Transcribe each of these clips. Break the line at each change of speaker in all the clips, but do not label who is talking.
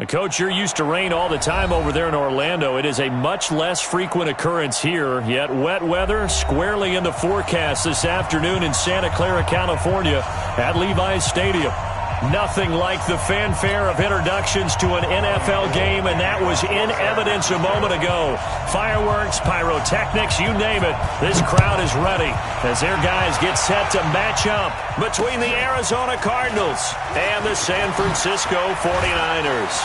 Coach, you're used to rain all the time over there in Orlando. It is a much less frequent occurrence here, yet wet weather squarely in the forecast this afternoon in Santa Clara, California at Levi's Stadium. Nothing like the fanfare of introductions to an NFL game, and that was in evidence a moment ago. Fireworks, pyrotechnics, you name it. This crowd is ready as their guys get set to match up between the Arizona Cardinals and the San Francisco 49ers.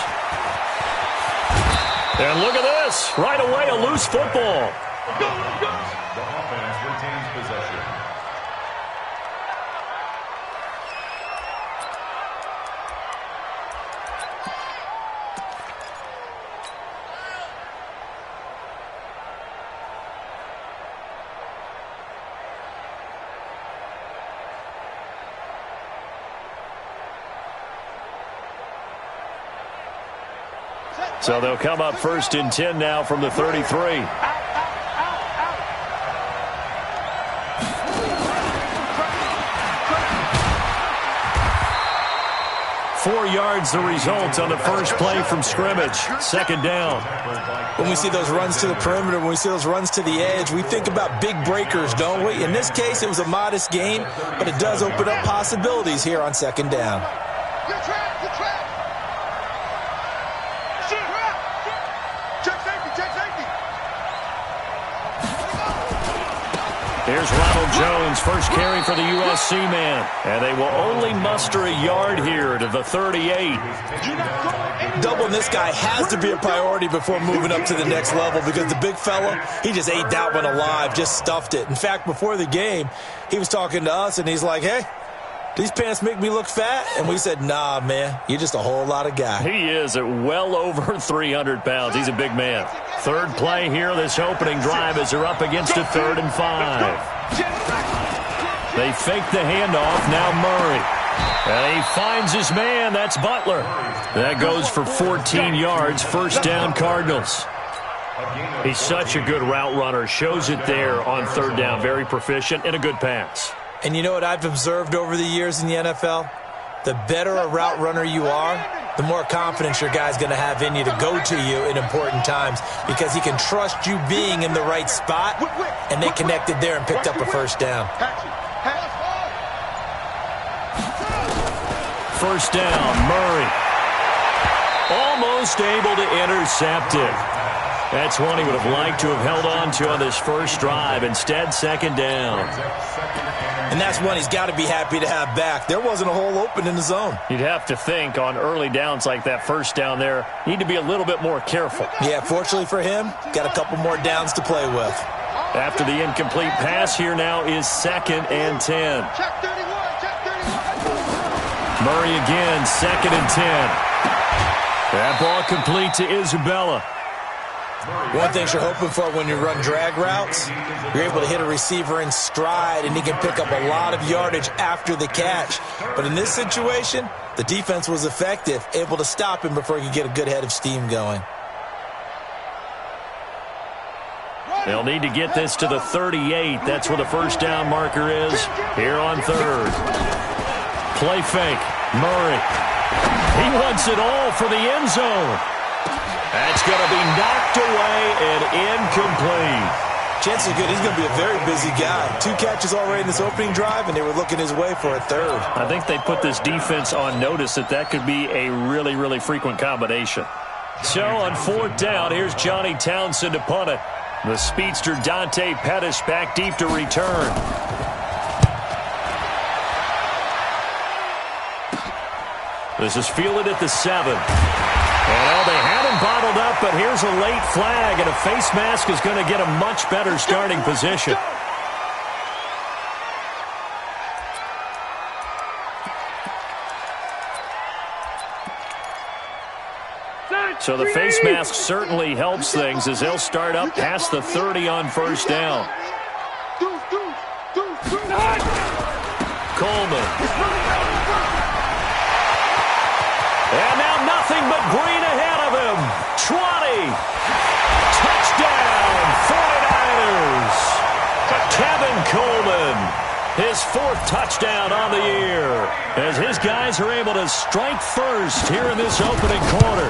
And look at this. Right away, a loose football.
Go, go. The offense retains possession.
So they'll come up first and 10 now from the 33. 4 yards the result on the first play from scrimmage. Second down.
When we see those runs to the perimeter, when we see those runs to the edge, we think about big breakers, don't we? In this case, it was a modest gain, but it does open up possibilities here on second down.
Here's Ronald Jones, first carry for the USC man. And they will only muster a yard here to the 38.
Doubling this guy has to be a priority before moving up to the next level because the big fella, he just ate that one alive, just stuffed it. In fact, before the game, he was talking to us, and he's like, hey, these pants make me look fat? And we said, nah, man, you're just a whole lot of guy.
He is at well over 300 pounds. He's a big man. Third play here, this opening drive as they're up against a 3rd and 5. They fake the handoff, now Murray. And he finds his man, that's Butler. That goes for 14 yards, first down Cardinals. He's such a good route runner, shows it there on 3rd down, very proficient and a good pass.
And you know what I've observed over the years in the NFL? The better a route runner you are, the more confidence your guy's going to have in you to go to you in important times because he can trust you being in the right spot, and they connected there and picked up a first down.
First down, Murray. Almost able to intercept it. That's one he would have liked to have held on to on this first drive. Instead, second down.
And that's one he's got to be happy to have back. There wasn't a hole open in the zone.
You'd have to think on early downs like that first down there, need to be a little bit more careful.
Yeah, fortunately for him, got a couple more downs to play with.
After the incomplete pass, here now is 2nd and 10. Murray again, 2nd and 10. That ball complete to Isabella.
One thing you're hoping for when you run drag routes, you're able to hit a receiver in stride, and he can pick up a lot of yardage after the catch. But in this situation, the defense was effective, able to stop him before he could get a good head of steam going.
They'll need to get this to the 38. That's where the first down marker is here on 3rd. Play fake. Murray. He wants it all for the end zone. That's going to be knocked away and incomplete.
Chances are good he's going to be a very busy guy. 2 catches already in this opening drive, and they were looking his way for a 3rd.
I think they put this defense on notice that could be a really, really frequent combination. So on 4th down, here's Johnny Townsend to punt it. The speedster Dante Pettis back deep to return. This is fielded at the 7. Well, they had him bottled up, but here's a late flag, and a face mask is going to get a much better starting position. So the face mask certainly helps things as they'll start up past the 30 on first down. Coleman. And now nothing but green ahead of him. 20. Touchdown, 49ers. Kevin Coleman His 4th touchdown on the year as his guys are able to strike first here in this opening quarter.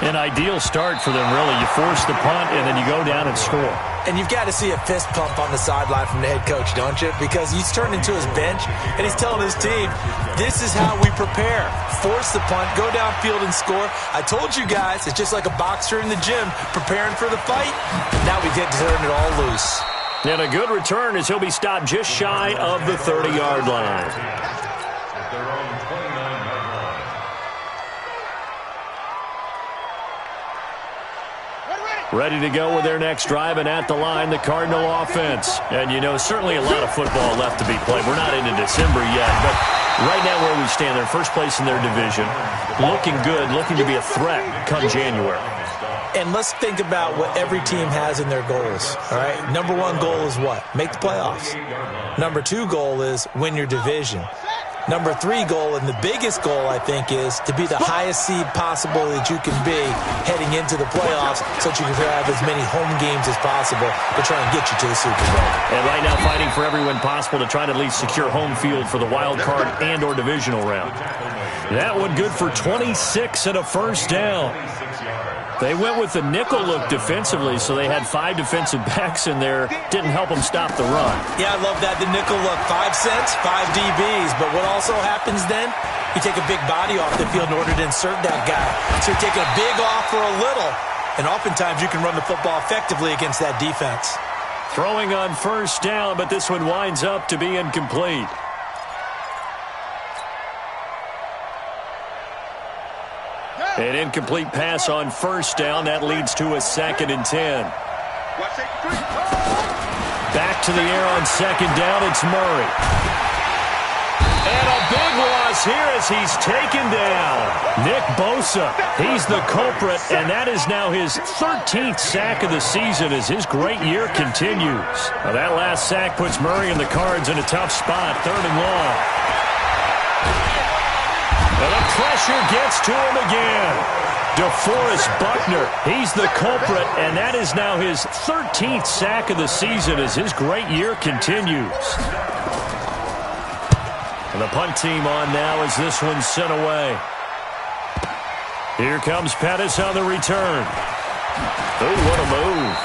An ideal start for them, really. You force the punt, and then you go down and score.
And you've got to see a fist pump on the sideline from the head coach, don't you? Because he's turned into his bench, and he's telling his team, this is how we prepare. Force the punt, go downfield and score. I told you guys, it's just like a boxer in the gym preparing for the fight. Now we get to turn it all loose.
And a good return as he'll be stopped just shy of the 30-yard line.
At their own 29-yard line.
Ready to go with their next drive, and at the line, the Cardinal offense. And, you know, certainly a lot of football left to be played. We're not into December yet, but right now where we stand, they're first place in their division. Looking good, looking to be a threat come January.
And let's think about what every team has in their goals, all right? Number 1 goal is what? Make the playoffs. Number 2 goal is win your division. Number 3 goal, and the biggest goal, I think, is to be the highest seed possible that you can be heading into the playoffs so that you can have as many home games as possible to try and get you to the Super Bowl.
And right now fighting for every win possible to try to at least secure home field for the wild card and or divisional round. That one good for 26 and a first down. They went with the nickel look defensively, so they had 5 defensive backs in there. Didn't help them stop the run.
Yeah, I love that, the nickel look. 5 cents, 5 DBs. But what also happens then, you take a big body off the field in order to insert that guy. So you're taking a big off for a little, and oftentimes you can run the football effectively against that defense.
Throwing on first down, but this one winds up to be incomplete. An incomplete pass on first down. That leads to a 2nd and 10. Back to the air on 2nd down. It's Murray. And a big loss here as he's taken down. Nick Bosa, he's the culprit, and that is now his 13th sack of the season as his great year continues. Now that last sack puts Murray and the Cards in a tough spot, 3rd and long. And the pressure gets to him again. DeForest Buckner, he's the culprit, and that is now his 13th sack of the season as his great year continues. And the punt team on now as this one's sent away. Here comes Pettis on the return. Oh, what a move.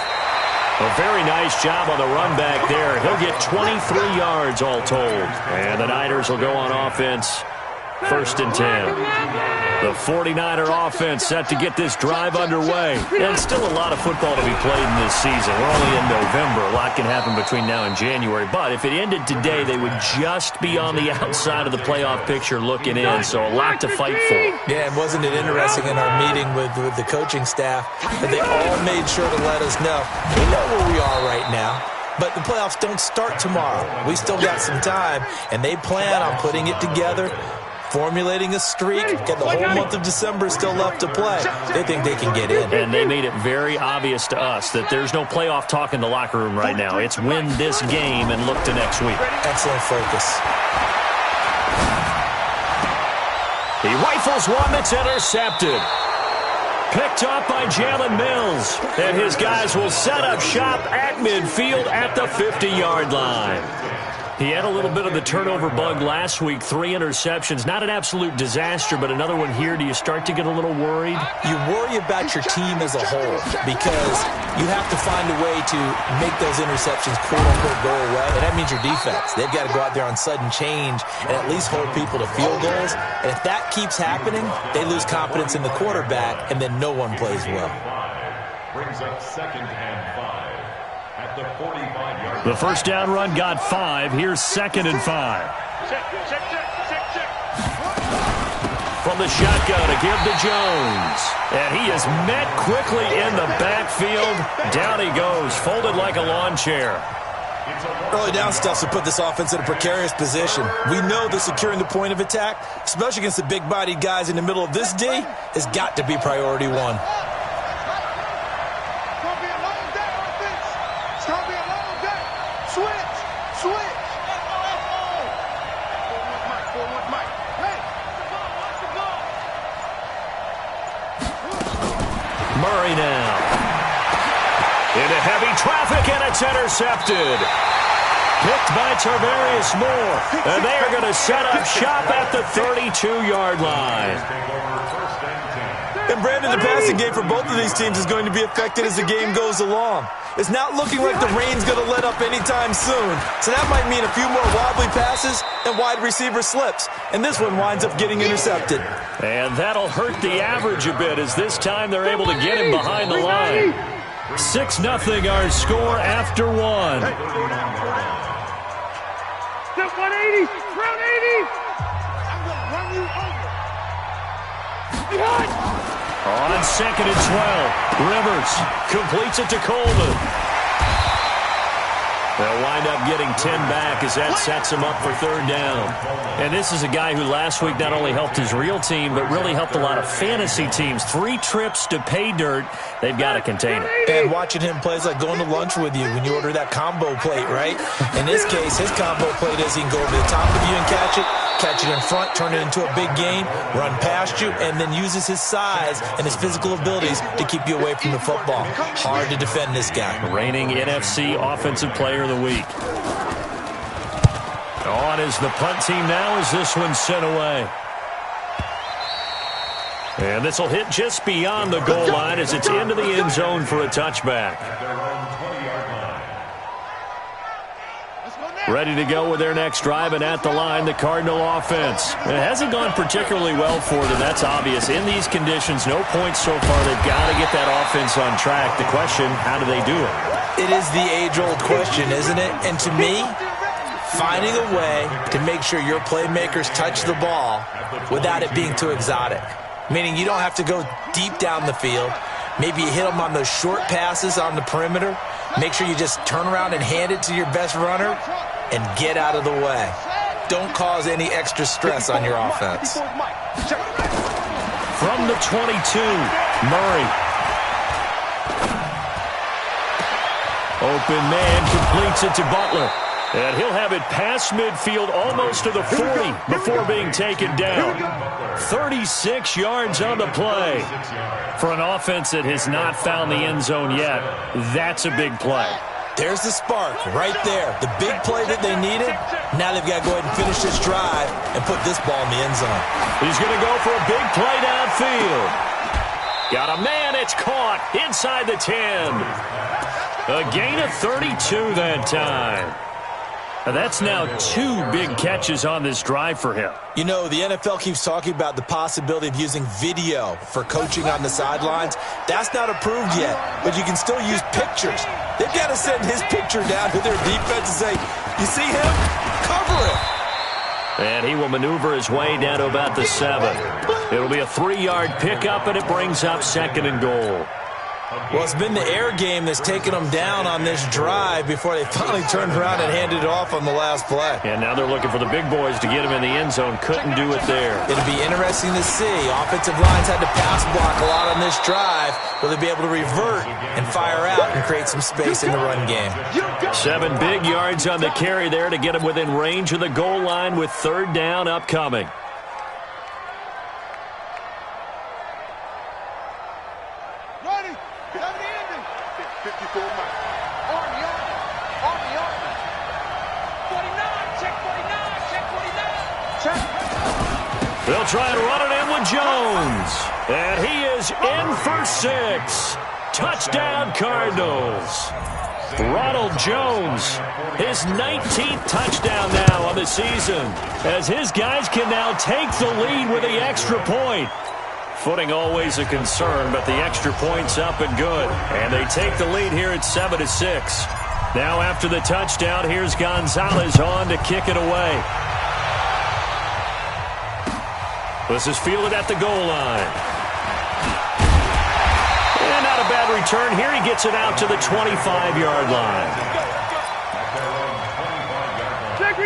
A very nice job on the run back there. He'll get 23 yards all told. And the Niners will go on offense. 1st and 10. The 49er offense set to get this drive underway. And still a lot of football to be played in this season. We're only in November. A lot can happen between now and January. But if it ended today, they would just be on the outside of the playoff picture looking in. So a lot to fight for.
Yeah, and wasn't it interesting in our meeting with the coaching staff that they all made sure to let us know, we know where we are right now. But the playoffs don't start tomorrow. We still got some time, and they plan on putting it together, formulating a streak, get the whole month of December still left to play. They think they can get in.
And they made it very obvious to us that there's no playoff talk in the locker room right now. It's win this game and look to next week.
Excellent focus.
He rifles one that's intercepted. Picked up by Jalen Mills. And his guys will set up shop at midfield at the 50-yard line. He had a little bit of the turnover bug last week, 3 interceptions. Not an absolute disaster, but another one here. Do you start to get a little worried?
You worry about your team as a whole because you have to find a way to make those interceptions, quote-unquote, go away. And that means your defense. They've got to go out there on sudden change and at least hold people to field goals. And if that keeps happening, they lose confidence in the quarterback, and then no one plays well.
Brings up 2nd and 5. At the 45-yard.
The first down run got 5. Here's 2nd and 5. From the shotgun to give to Jones. And he is met quickly in the backfield. Down he goes, folded like a lawn chair.
Early down stuff to put this offense in a precarious position. We know that securing the point of attack, especially against the big-bodied guys in the middle of this D, has got to be priority 1.
Murray now. Into heavy traffic, and it's intercepted. Picked by Tarvarius Moore. And they are going to set up shop at the 32-yard line.
And Brandon, the passing game for both of these teams is going to be affected as the game goes along. It's not looking like the rain's going to let up anytime soon. So that might mean a few more wobbly passes and wide receiver slips. And this one winds up getting intercepted.
And that'll hurt the average a bit as this time they're able to get him behind the line. 6-0 our score after one.
180, round 80. I'm going to run you over. Behind.
On 2nd and 12, Rivers completes it to Coleman. They'll wind up getting 10 back as that sets him up for 3rd down. And this is a guy who last week not only helped his real team, but really helped a lot of fantasy teams. 3 trips to pay dirt. They've got to contain him.
And watching him play is like going to lunch with you when you order that combo plate, right? In this case, his combo plate is he can go over the top of you and catch it in front, turn it into a big gain, run past you, and then uses his size and his physical abilities to keep you away from the football. Hard to defend this guy.
Reigning NFC Offensive Player of the Week. On is the punt team now as this one's sent away. And this will hit just beyond the goal line as it's into the end zone for a touchback. Ready to go with their next drive, and at the line, the Cardinal offense. It hasn't gone particularly well for them, that's obvious. In these conditions, no points so far. They've got to get that offense on track. The question, how do they do it?
It is the age-old question, isn't it? And to me, finding a way to make sure your playmakers touch the ball without it being too exotic. Meaning you don't have to go deep down the field. Maybe you hit them on those short passes on the perimeter. Make sure you just turn around and hand it to your best runner and get out of the way. Don't cause any extra stress on your offense.
From the 22, Murray. Open man completes it to Butler. And he'll have it past midfield almost to the 40 before being taken down. 36 yards on the play. For an offense that has not found the end zone yet, that's a big play.
There's the spark right there. The big play that they needed. Now they've got to go ahead and finish this drive and put this ball in the end zone.
He's going to go for a big play downfield. Got a man. It's caught inside the 10. A gain of 32 that time. Now that's now 2 big catches on this drive for him.
You know, the NFL keeps talking about the possibility of using video for coaching on the sidelines. That's not approved yet, but you can still use pictures. They've got to send his picture down to their defense and say, you see him? Cover him.
And he will maneuver his way down to about the 7. It'll be a 3-yard pickup, and it brings up 2nd and goal.
Well, it's been the air game that's taken them down on this drive before they finally turned around and handed it off on the last play.
And now they're looking for the big boys to get him in the end zone. Couldn't do it there.
It'll be interesting to see. Offensive lines had to pass block a lot on this drive. Will they be able to revert and fire out and create some space in the run game?
7 big yards on the carry there to get him within range of the goal line with 3rd down upcoming. They'll try and run it in with Jones. And he is in for 6. Touchdown, Cardinals. Ronald Jones, his 19th touchdown now on the season, as his guys can now take the lead with the extra point. Footing always a concern, but the extra point's up and good. And they take the lead here at 7-6. Now after the touchdown, here's Gonzalez on to kick it away. This is fielded at the goal line. And not a bad return here. He gets it out to the 25-yard line.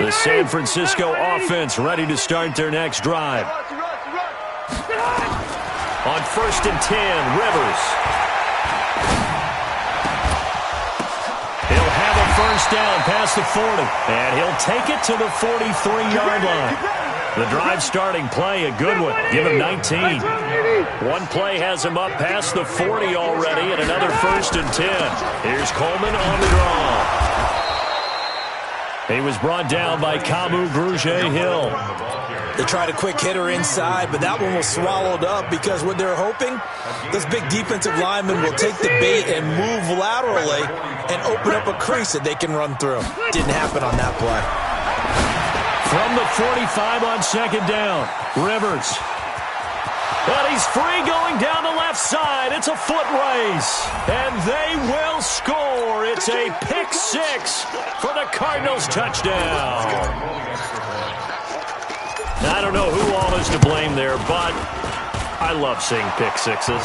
The San Francisco offense ready to start their next drive. On 1st and 10, Rivers. He'll have a first down past the 40. And he'll take it to the 43-yard line. The drive starting play, a good one. Give him 19. One play has him up past the 40 already, and another 1st and 10. Here's Coleman on the draw. He was brought down by Kamu Grugier-Hill.
They tried a quick hitter inside, but that one was swallowed up because what they're hoping, this big defensive lineman will take the bait and move laterally and open up a crease that they can run through. Didn't happen on that play.
From the 45 on second down, Rivers. And he's free going down the left side. It's a foot race. And they will score. It's a pick six for the Cardinals touchdown. I don't know who all is to blame there, but I love seeing pick sixes.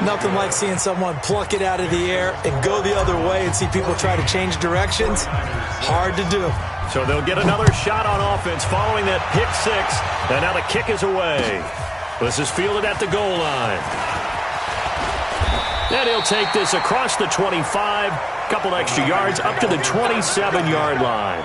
Nothing like seeing someone pluck it out of the air and go the other way and see people try to change directions. Hard to do.
So they'll get another shot on offense following that pick six. And now the kick is away. This is fielded at the goal line. And he'll take this across the 25, couple extra yards, up to the 27-yard line.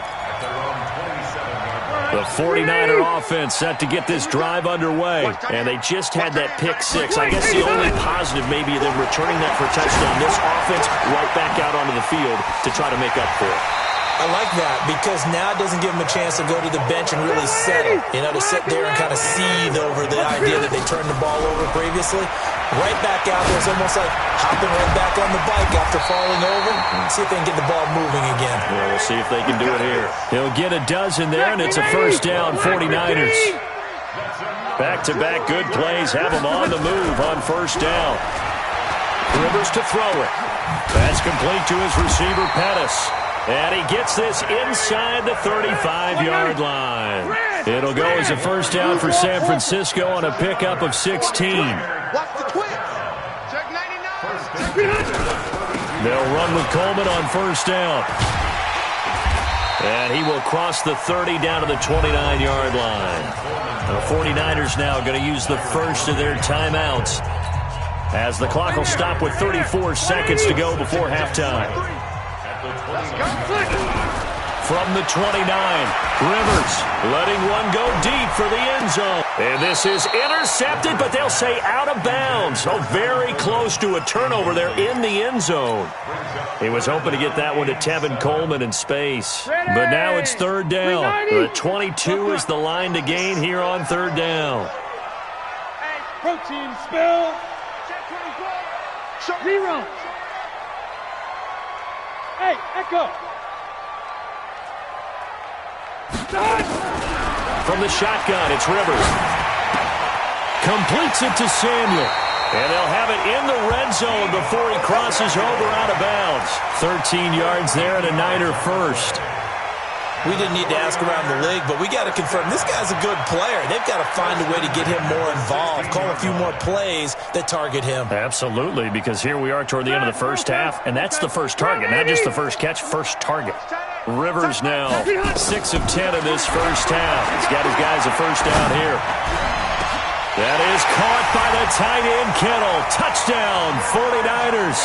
The 49er offense set to get this drive underway. And they just had that pick six. I guess the only positive maybe them returning that for a touchdown. This offense right back out onto the field to try to make up for it.
I like that because now it doesn't give them a chance to go to the bench and really settle. You know, to sit there and kind of seethe over the idea that they turned the ball over previously. Right back out there. It's almost like hopping right back on the bike after falling over. See if they can get the ball moving again.
Well, we'll see if they can do it here. He'll get a dozen there, and it's a first down, 49ers. Back-to-back good plays have them on the move on first down. Rivers to throw it. That's complete to his receiver, Pettis. And he gets this inside the 35-yard line. It'll go as a first down for San Francisco on a pickup of 16. They'll run with Coleman on first down. And he will cross the 30 down to the 29-yard line. The 49ers now going to use the first of their timeouts as the clock will stop with 34 seconds to go before halftime. From the 29, Rivers letting one go deep for the end zone. And this is intercepted, but they'll say out of bounds. Oh, very close to a turnover there in the end zone. He was hoping to get that one to Tevin Coleman in space. But now it's third down. The 22 is the line to gain here on third down.
Hey, protein spill. Check 0. Hey, Echo.
From the shotgun, it's Rivers. Completes it to Samuel. And they'll have it in the red zone before he crosses over out of bounds. 13 yards there and a Niner first.
We didn't need to ask around the league, but we got to confirm this guy's a good player. They've got to find a way to get him more involved, call a few more plays that target him.
Absolutely, because here we are toward the end of the first half, and that's the first target, not just the first catch, first target. Rivers now 6 of 10 in this first half. He's got his guys a first down here. That is caught by the tight end Kittle. Touchdown, 49ers.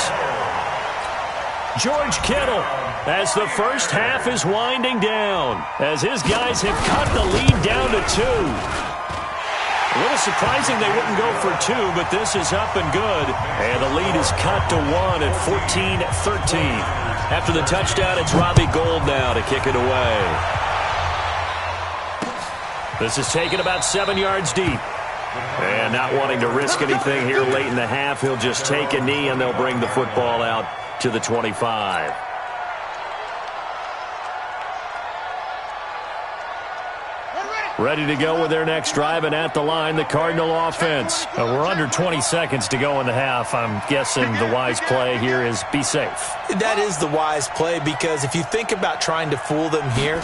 George Kittle, as the first half is winding down, as his guys have cut the lead down to 2. A little surprising they wouldn't go for 2, but this is up and good. And the lead is cut to 1 at 14-13. After the touchdown, it's Robbie Gould now to kick it away. This is taken about 7 yards deep. And not wanting to risk anything here late in the half, he'll just take a knee and they'll bring the football out to the 25. Ready to go with their next drive, and at the line, the Cardinal offense. We're under 20 seconds to go in the half. I'm guessing the wise play here is be safe.
That is the wise play, because if you think about trying to fool them here,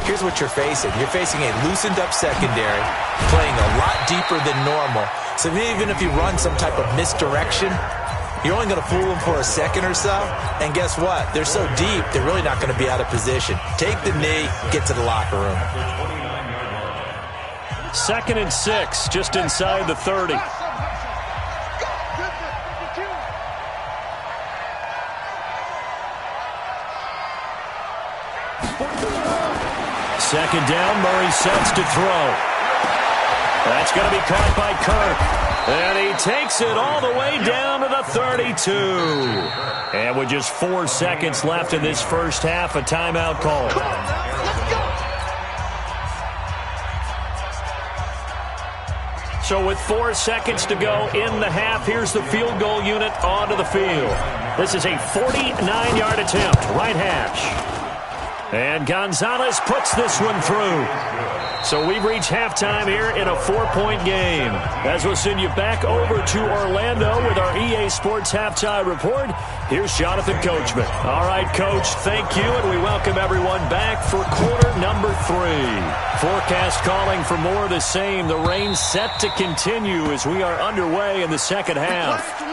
here's what you're facing. You're facing a loosened up secondary, playing a lot deeper than normal. So even if you run some type of misdirection, you're only going to fool them for a second or so. And guess what? They're so deep, they're really not going to be out of position. Take the knee, get to the locker room.
2nd and 6, just inside the 30. Second down, Murray sets to throw. That's going to be caught by Kirk. And he takes it all the way down to the 32. And with just 4 seconds left in this first half, a timeout call. So with 4 seconds to go in the half, here's the field goal unit onto the field. This is a 49-yard attempt, right hash. And Gonzalez puts this one through. So we've reached halftime here in a 4-point game. As we'll send you back over to Orlando with our EA Sports Halftime Report, here's Jonathan Coachman. All right, Coach, thank you, and we welcome everyone back for quarter number 3. Forecast calling for more of the same. The rain set to continue as we are underway in the second half.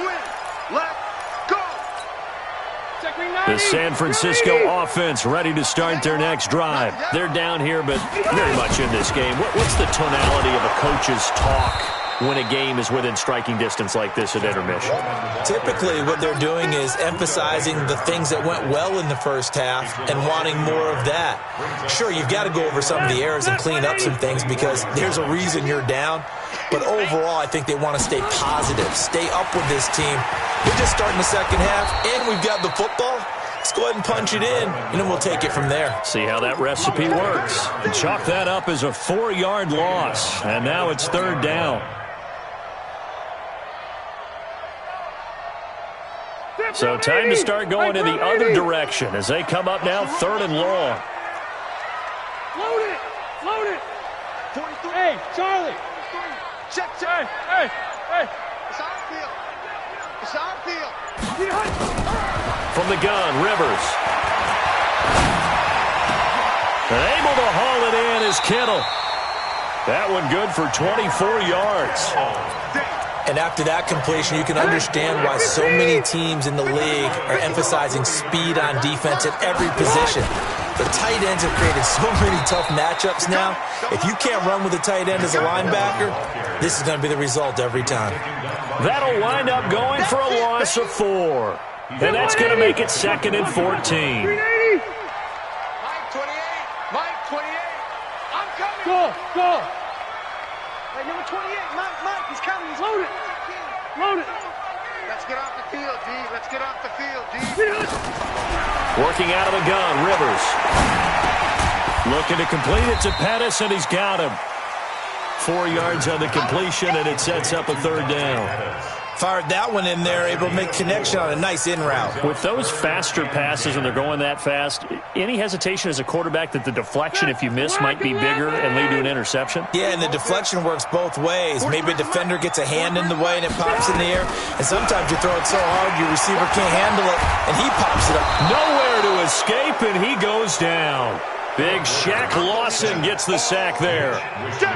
The San Francisco offense ready to start their next drive. They're down here, but very much in this game. What's the tonality of a coach's talk when a game is within striking distance like this at intermission?
Typically, what they're doing is emphasizing the things that went well in the first half and wanting more of that. Sure, you've got to go over some of the errors and clean up some things because there's a reason you're down. But overall, I think they want to stay positive, stay up with this team. We're just starting the second half, and we've got the football. Let's go ahead and punch it in, and then we'll take it from there.
See how that recipe works. And chalk that up as a 4-yard loss, and now it's third down. So time to start going in the other direction as they come up now third and long.
Load it! Load it! Hey, Charlie! Check. Hey! It's on field. It's on field.
From the gun, Rivers. And able to haul it in is Kittle. That one good for 24 yards.
And after that completion, you can understand why so many teams in the league are emphasizing speed on defense at every position. The tight ends have created so many tough matchups now. If you can't run with a tight end as a linebacker, this is going to be the result every time.
That'll wind up going for a loss of 4. And that's going to make it 2nd and 14.
Mike 28. Mike 28. I'm coming. Go. Hey, number 28. Mike, he's coming. He's loaded. Loaded. Let's get off the field, D. Let's get off the field, D.
Working out of the gun, Rivers. Looking to complete it to Pettis, and he's got him. 4 yards on the completion, and it sets up a third down.
Fired that one in there, able to make connection on a nice in route.
With those faster passes and they're going that fast, any hesitation as a quarterback that the deflection, if you miss, might be bigger and lead to an interception?
Yeah, and the deflection works both ways. Maybe a defender gets a hand in the way and it pops in the air. And sometimes you throw it so hard your receiver can't handle it, and he pops it up.
Nowhere to escape, and he goes down. Big Shaq Lawson gets the sack there.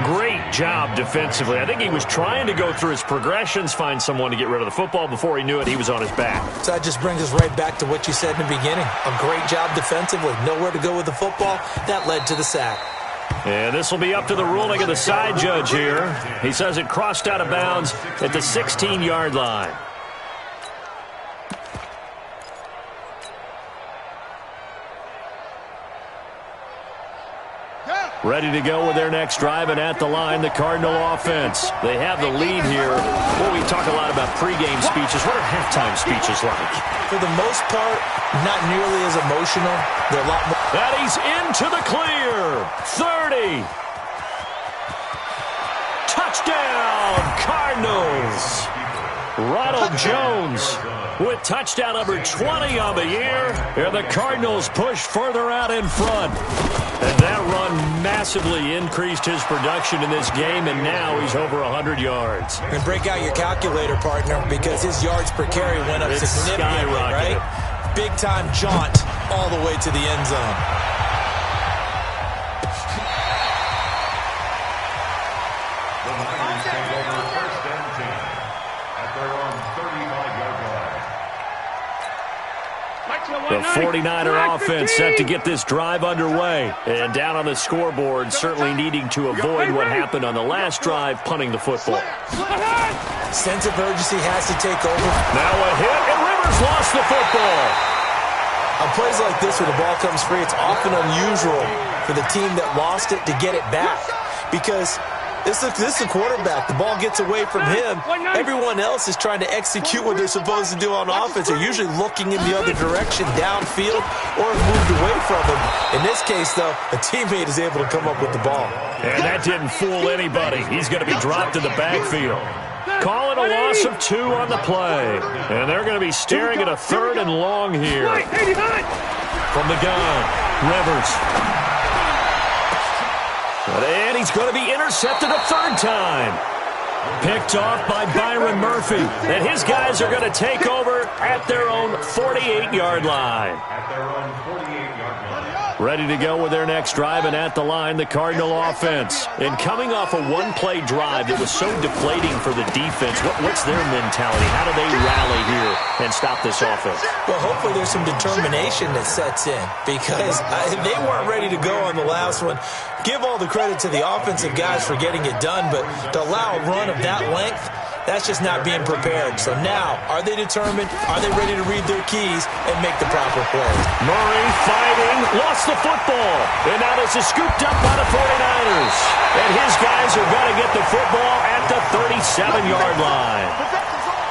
Great job defensively. I think he was trying to go through his progressions, find someone to get rid of the football. Before he knew it, he was on his back.
So that just brings us right back to what you said in the beginning. A great job defensively. Nowhere to go with the football. That led to the sack.
And this will be up to the ruling of the side judge here. He says it crossed out of bounds at the 16-yard line. Ready to go with their next drive, and at the line, the Cardinal offense. They have the lead here. Well, we talk a lot about pregame speeches. What are halftime speeches like?
For the most part, not nearly as emotional. They're a lot more.
That he's into the clear. 30. Touchdown, Cardinals. Ronald Jones with touchdown number 20 on the year. And the Cardinals push further out in front. And that run massively increased his production in this game, and now he's over 100 yards.
And break out your calculator, partner, because his yards per carry went up significantly, right? Big-time jaunt all the way to the end zone.
The 49er offense set to get this drive underway. And down on the scoreboard, certainly needing to avoid what happened on the last drive, punting the football.
Sense of urgency has to take over.
Now a hit, and Rivers lost the football.
On plays like this where the ball comes free, it's often unusual for the team that lost it to get it back. Because This is the quarterback. The ball gets away from him. Everyone else is trying to execute what they're supposed to do on offense. They're usually looking in the other direction, downfield, or moved away from him. In this case, though, a teammate is able to come up with the ball.
And that didn't fool anybody. He's going to be dropped in the backfield. Calling a loss of 2 on the play. And they're going to be staring at a 3rd and long here. From the gun, Rivers. And he's going to be intercepted a 3rd time. Picked off by Byron Murphy. And his guys are going to take over at their own 48-yard line. Ready to go with their next drive, and at the line, the Cardinal offense. And coming off a one-play drive that was so deflating for the defense, what's their mentality? How do they rally here and stop this offense?
Well, hopefully there's some determination that sets in, because they weren't ready to go on the last one. Give all the credit to the offensive guys for getting it done, but to allow a run of that length, that's just not being prepared. So now, are they determined? Are they ready to read their keys and make the proper plays?
Murray fighting, lost the football. And now this is scooped up by the 49ers. And his guys are going to get the football at the 37-yard line.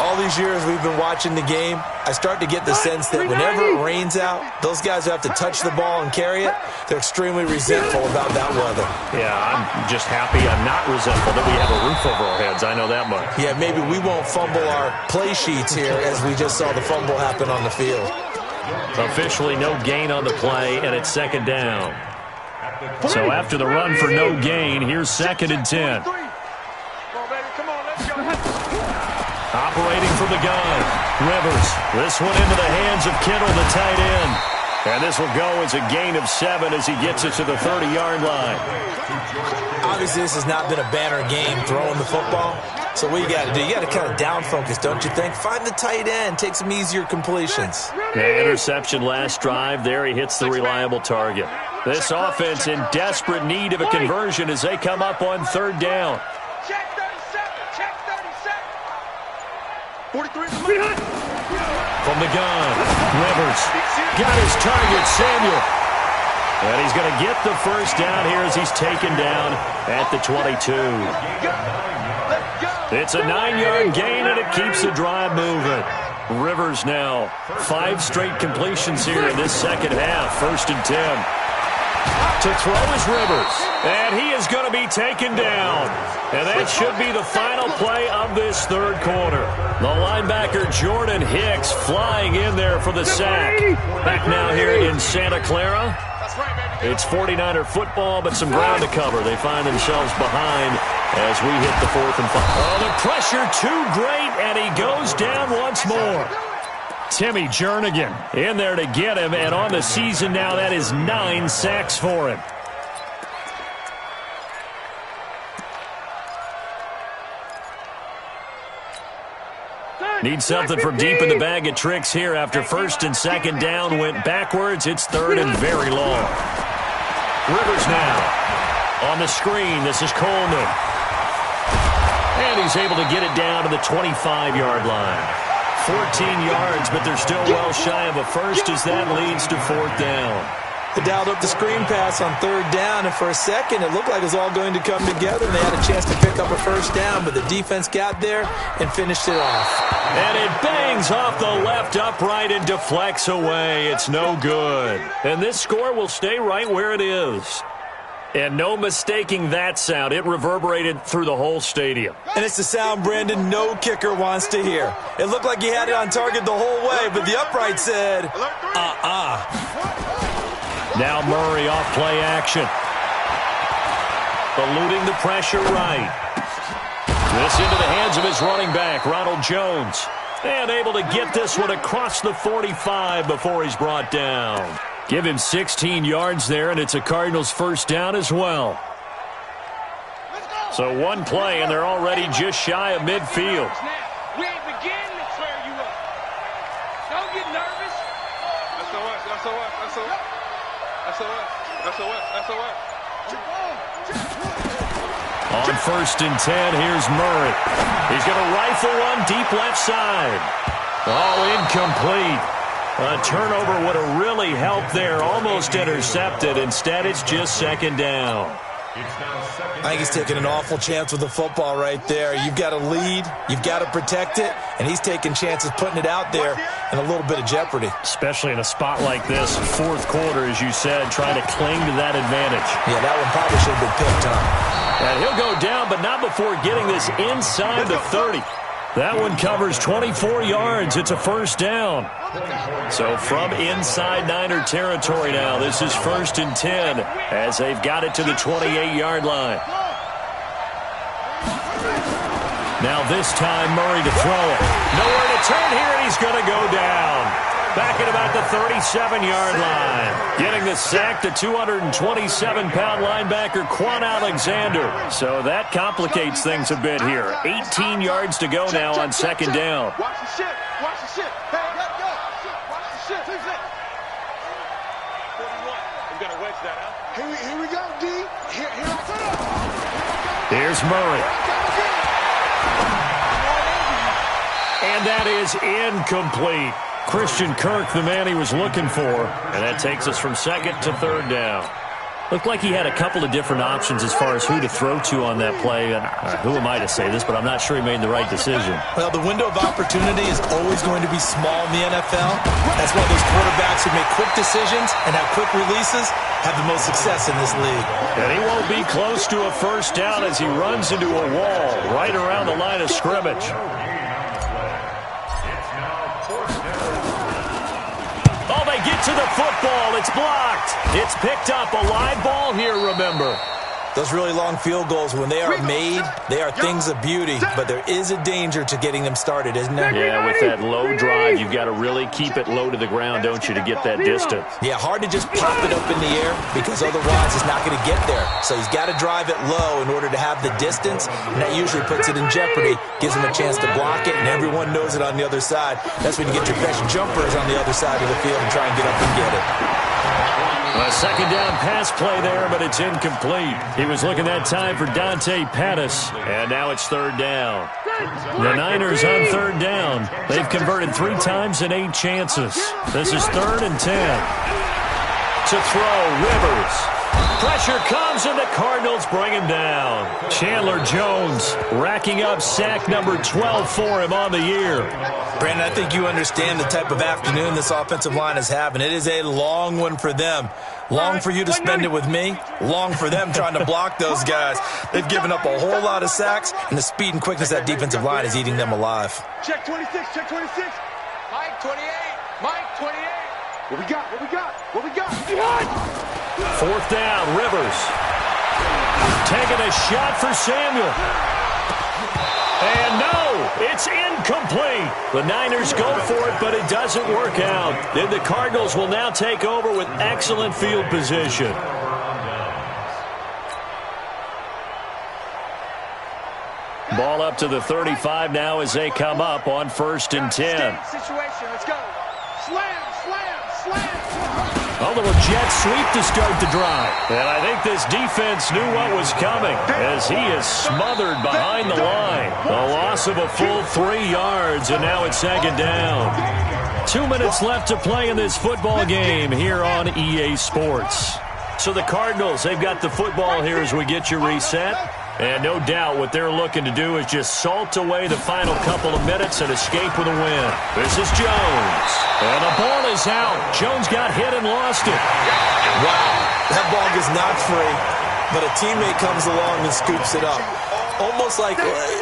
All these years we've been watching the game, I start to get the sense that whenever it rains out, those guys who have to touch the ball and carry it, they're extremely resentful about that weather.
Yeah, I'm just happy I'm not resentful that we have a roof over our heads. I know that much.
Yeah, maybe we won't fumble our play sheets here as we just saw the fumble happen on the field.
Officially no gain on the play, and it's 2nd down. So after the run for no gain, here's 2nd and 10. Operating from the gun, Rivers. This one into the hands of Kittle, the tight end. And this will go as a gain of 7 as he gets it to the 30-yard line.
Obviously, this has not been a banner game throwing the football. So what you got to do, you got to kind of down focus, don't you think? Find the tight end, take some easier completions.
Yeah, interception last drive. There he hits the reliable target. This offense in desperate need of a conversion as they come up on 3rd down.
Check 37, check 37. 43.
From the gun, Rivers got his target, Samuel. And he's going to get the 1st down here as he's taken down at the 22. It's a 9-yard gain, and it keeps the drive moving. Rivers now 5 straight completions here in this 2nd half. 1st and 10. To throw is Rivers, and he is going to be taken down. And that should be the final play of this 3rd quarter. The linebacker Jordan Hicks flying in there for the sack. Back now here in Santa Clara. It's 49er football, but some ground to cover. They find themselves behind as we hit the 4th and 5. Oh, the pressure too great, and he goes down once more. Timmy Jernigan in there to get him, and on the season now, that is 9 sacks for him. Need something from deep in the bag of tricks here after 1st and 2nd down went backwards. It's 3rd and very long. Rivers now on the screen. This is Coleman. And he's able to get it down to the 25-yard line. 14 yards, but they're still well shy of a 1st as that leads to 4th down.
They dialed up the screen pass on 3rd down, and for a second it looked like it was all going to come together, and they had a chance to pick up a 1st down, but the defense got there and finished it off.
And it bangs off the left upright and deflects away. It's no good. And this score will stay right where it is. And no mistaking that sound. It reverberated through the whole stadium.
And it's the sound, Brandon, no kicker wants to hear. It looked like he had it on target the whole way, but the upright said,
Now Murray off play action. Eluding the pressure right. This into the hands of his running back, Ronald Jones. And able to get this one across the 45 before he's brought down. Give him 16 yards there, and it's a Cardinals 1st down as well. So one play, and they're already just shy of midfield.
We ain't beginning to clear you up. Don't get nervous.
On 1st and 10, here's Murray. He's going to rifle one deep left side. Oh, incomplete. A turnover would have really helped there. Almost intercepted. Instead, it's just 2nd down.
I think he's taking an awful chance with the football right there. You've got to lead, you've got to protect it, and he's taking chances putting it out there in a little bit of jeopardy.
Especially in a spot like this, fourth quarter, as you said, trying to cling to that advantage.
Yeah, that one probably should have been picked, huh?
And he'll go down, but not before getting this inside the 30. That one covers 24 yards. It's a first down. So from inside Niner territory now, this is 1st and 10 as they've got it to the 28-yard line. Now this time Murray to throw it. Nowhere to turn here, and he's going to go down. Back at about the 37-yard line. Getting the sack to 227-pound linebacker Quan Alexander. So that complicates things a bit here. 18 yards to go now on 2nd down.
Watch the shit. Watch the shit. Hey, go. Watch the shit. 41. We got to wedge that out. Here we go, D. Here I come.
Here's Murray. And that is incomplete. Christian Kirk, the man he was looking for. And that takes us from 2nd to 3rd down. Looked like he had a couple of different options as far as who to throw to on that play. And who am I to say this, but I'm not sure he made the right decision.
Well, the window of opportunity is always going to be small in the NFL. That's why those quarterbacks who make quick decisions and have quick releases have the most success in this league.
And he won't be close to a first down as he runs into a wall right around the line of scrimmage. Oh, they get to the football. It's blocked. It's picked up. A live ball here, remember.
Those really long field goals, when they are made, they are things of beauty, but there is a danger to getting them started, isn't there?
Yeah, with that low drive, you've got to really keep it low to the ground, don't you, to get that distance.
Yeah, hard to just pop it up in the air because otherwise it's not going to get there. So he's got to drive it low in order to have the distance, and that usually puts it in jeopardy, gives him a chance to block it, and everyone knows it on the other side. That's when you get your best jumpers on the other side of the field and try and get up and get it.
A 2nd down pass play there, but it's incomplete. He was looking that time for Dante Pettis, and now it's 3rd down. The Niners on 3rd down. They've converted 3 times in 8 chances. This is 3rd and 10. To throw, Rivers. Pressure comes, and the Cardinals bring him down. Chandler Jones racking up sack number 12 for him on the year.
Brandon, I think you understand the type of afternoon this offensive line is having. It is a long one for them. Long for you to spend it with me. Long for them trying to block those guys. They've given up a whole lot of sacks, and the speed and quickness of that defensive line is eating them alive.
Check 26, check 26. Mike 28, Mike 28. What we got, what we got, what we got?
4th down, Rivers. Taking a shot for Samuel. And no, it's incomplete. The Niners go for it, but it doesn't work out. Then the Cardinals will now take over with excellent field position. Ball up to the 35 now as they come up on 1st and 10.
Situation, let's go. Slam, slam, slam.
A little jet sweep to start the drive. And I think this defense knew what was coming as he is smothered behind the line. A loss of a full 3 yards, and now it's 2nd down. 2 minutes left to play in this football game here on EA Sports. So the Cardinals, they've got the football here as we get you reset. And no doubt what they're looking to do is just salt away the final couple of minutes and escape with a win. This is Jones. And the ball is out. Jones got hit and lost it.
Wow, that ball gets knocked free, but a teammate comes along and scoops it up.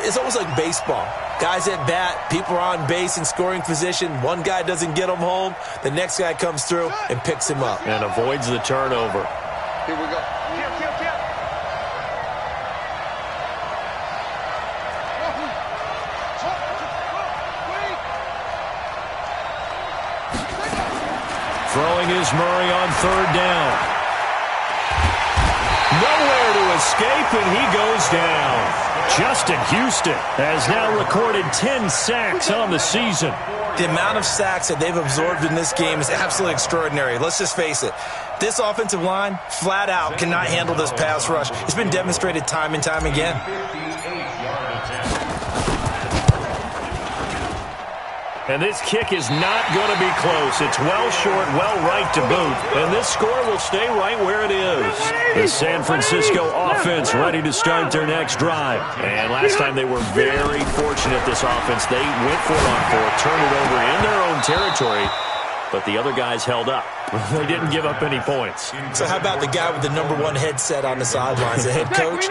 It's almost like baseball. Guys at bat, people are on base in scoring position. One guy doesn't get him home. The next guy comes through and picks him up.
And avoids the turnover.
Here we go. Kill.
Throwing is Murray on 3rd down. Nowhere to escape, and he goes down. Justin Houston has now recorded 10 sacks on the season.
The amount of sacks that they've absorbed in this game is absolutely extraordinary. Let's just face it. This offensive line, flat out, cannot handle this pass rush. It's been demonstrated time and time again.
And this kick is not going to be close. It's well short, well right to boot. And this score will stay right where it is. The San Francisco offense ready to start their next drive. And last time they were very fortunate, this offense. They went for it on fourth, turned it over in their own territory. But the other guys held up. They didn't give up any points.
So how about the guy with the #1 headset on the sidelines, the head coach?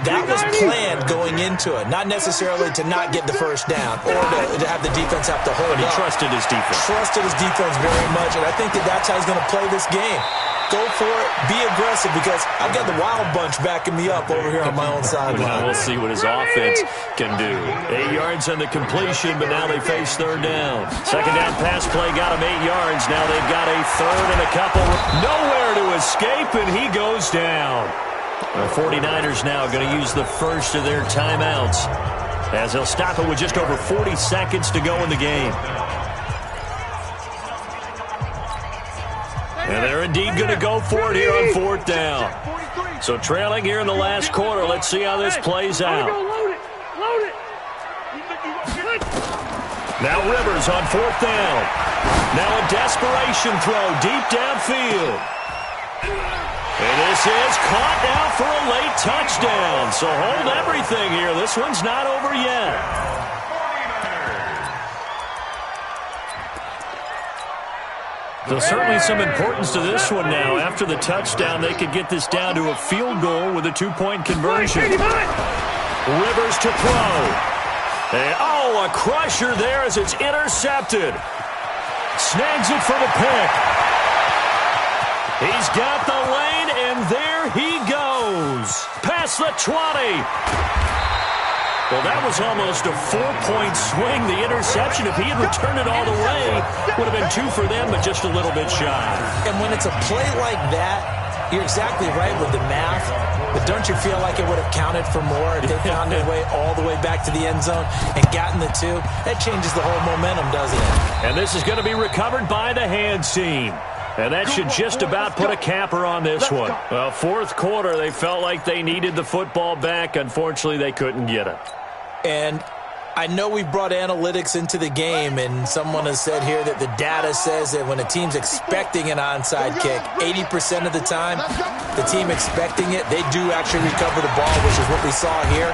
That was planned going into it, not necessarily to not get the first down or to have the defense have to hold
But he
up.
trusted his defense.
Trusted his defense very much, and I think that's how he's going to play this game. Go for it, be aggressive, because I've got the Wild Bunch backing me up over here on my own sideline.
We'll see what his offense can do. 8 yards on the completion, but now they face third down. Second down pass play got him 8 yards. Now they've got a third and a couple. Nowhere to escape, and he goes down. The 49ers now going to use the first of their timeouts as they'll stop it with just over 40 seconds to go in the game. And they're indeed going to go for it here on fourth down. So trailing here in the last quarter. Let's see how this plays out. Now Rivers on fourth down. Now a desperation throw deep downfield. And this is caught now for a late touchdown. So hold everything here. This one's not over yet. So certainly some importance to this one now. After the touchdown, they could get this down to a field goal with a 2-point conversion. Rivers to throw. And, a crusher there as it's intercepted. Snags it for the pick. He's got the lane, and there he goes. Past the 20. Well, that was almost a 4-point swing. The interception, if he had returned it all the way, would have been 2 for them, but just a little bit shy.
And when it's a play like that, you're exactly right with the math, but don't you feel like it would have counted for more if they found their way all the way back to the end zone and gotten the 2? That changes the whole momentum, doesn't it?
And this is going to be recovered by the hands team. And that should just about put a capper on this one. Well, fourth quarter, they felt like they needed the football back. Unfortunately, they couldn't get it.
And I know we brought analytics into the game, and someone has said here that the data says that when a team's expecting an onside kick, 80% of the time, the team expecting it, they do actually recover the ball, which is what we saw here.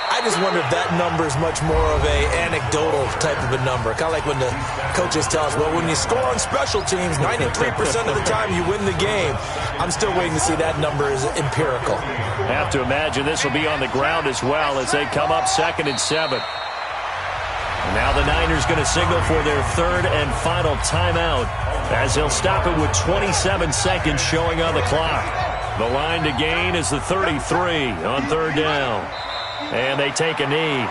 I just wonder if that number is much more of a anecdotal type of a number. Kind of like when the coaches tell us, well, when you score on special teams, 93% of the time you win the game. I'm still waiting to see that number is empirical.
Have to imagine this will be on the ground as well as they come up 2nd and 7. Now the Niners going to signal for their third and final timeout as they'll stop it with 27 seconds showing on the clock. The line to gain is the 33 on third down. And they take a knee.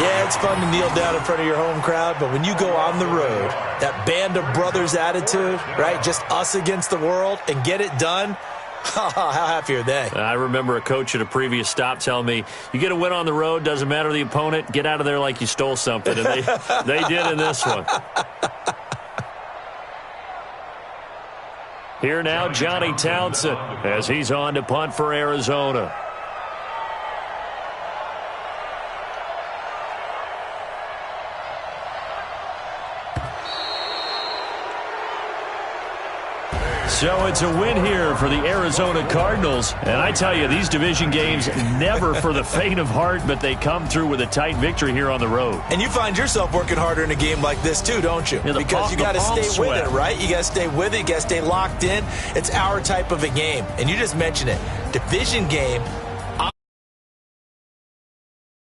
Yeah, it's fun to kneel down in front of your home crowd, but when you go on the road, that band of brothers attitude, right, just us against the world, and get it done, how happy are they?
I remember a coach at a previous stop telling me, you get a win on the road, doesn't matter the opponent, get out of there like you stole something. And they did in this one. Here now, Johnny Townsend, as he's on to punt for Arizona. So it's a win here for the Arizona Cardinals. And I tell you, these division games never for the faint of heart, but they come through with a tight victory here on the road.
And you find yourself working harder in a game like this too, don't you?
Yeah,
because you got to stay with it, right? You got to stay with it. You got to stay locked in. It's our type of a game. And you just mentioned it. Division game,